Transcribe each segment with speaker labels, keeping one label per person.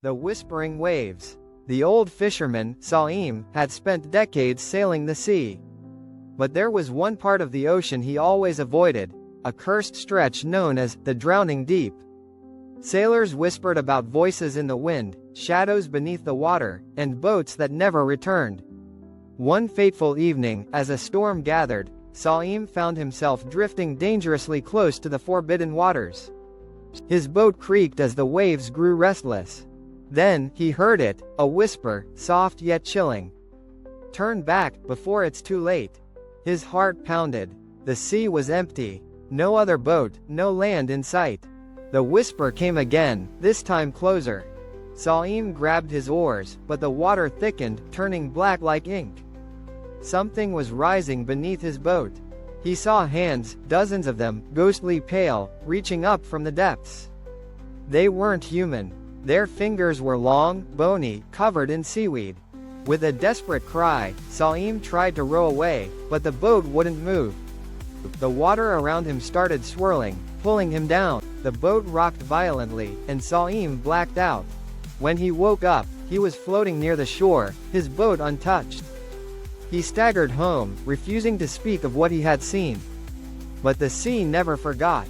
Speaker 1: The Whispering Waves. The old fisherman, Salim, had spent decades sailing the sea. But there was one part of the ocean he always avoided, a cursed stretch known as the Drowning Deep. Sailors whispered about voices in the wind, shadows beneath the water, and boats that never returned. One fateful evening, as a storm gathered, Salim found himself drifting dangerously close to the forbidden waters. His boat creaked as the waves grew restless. Then, he heard it, a whisper, soft yet chilling. "Turn back, before it's too late." His heart pounded. The sea was empty. No other boat, no land in sight. The whisper came again, this time closer. Salim grabbed his oars, but the water thickened, turning black like ink. Something was rising beneath his boat. He saw hands, dozens of them, ghostly pale, reaching up from the depths. They weren't human. Their fingers were long, bony, covered in seaweed. With a desperate cry, Salim tried to row away, but the boat wouldn't move. The water around him started swirling, pulling him down. The boat rocked violently, and Salim blacked out. When he woke up, he was floating near the shore, his boat untouched. He staggered home, refusing to speak of what he had seen. But the sea never forgot.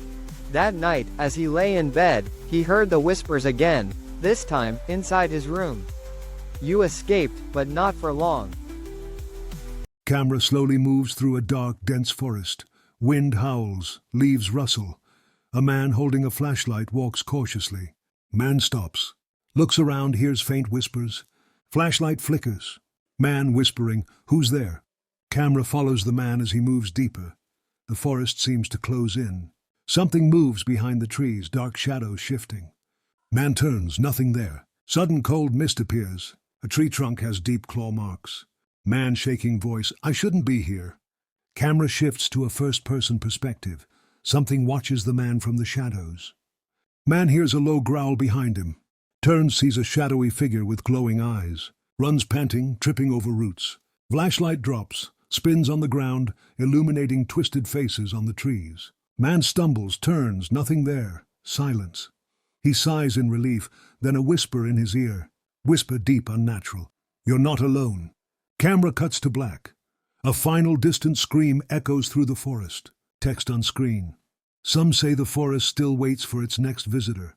Speaker 1: That night, as he lay in bed, he heard the whispers again, this time, inside his room. "You escaped, but not for long."
Speaker 2: Camera slowly moves through a dark, dense forest. Wind howls, leaves rustle. A man holding a flashlight walks cautiously. Man stops. Looks around, hears faint whispers. Flashlight flickers. Man whispering, "Who's there?" Camera follows the man as he moves deeper. The forest seems to close in. Something moves behind the trees, dark shadows shifting. Man turns, nothing there. Sudden cold mist appears. A tree trunk has deep claw marks. Man shaking voice, "I shouldn't be here." Camera shifts to a first-person perspective. Something watches the man from the shadows. Man hears a low growl behind him. Turns, sees a shadowy figure with glowing eyes. Runs panting, tripping over roots. Flashlight drops, spins on the ground, illuminating twisted faces on the trees. Man stumbles, turns, nothing there. Silence. He sighs in relief, then a whisper in his ear. Whisper deep, unnatural. "You're not alone." Camera cuts to black. A final distant scream echoes through the forest. Text on screen. Some say the forest still waits for its next visitor.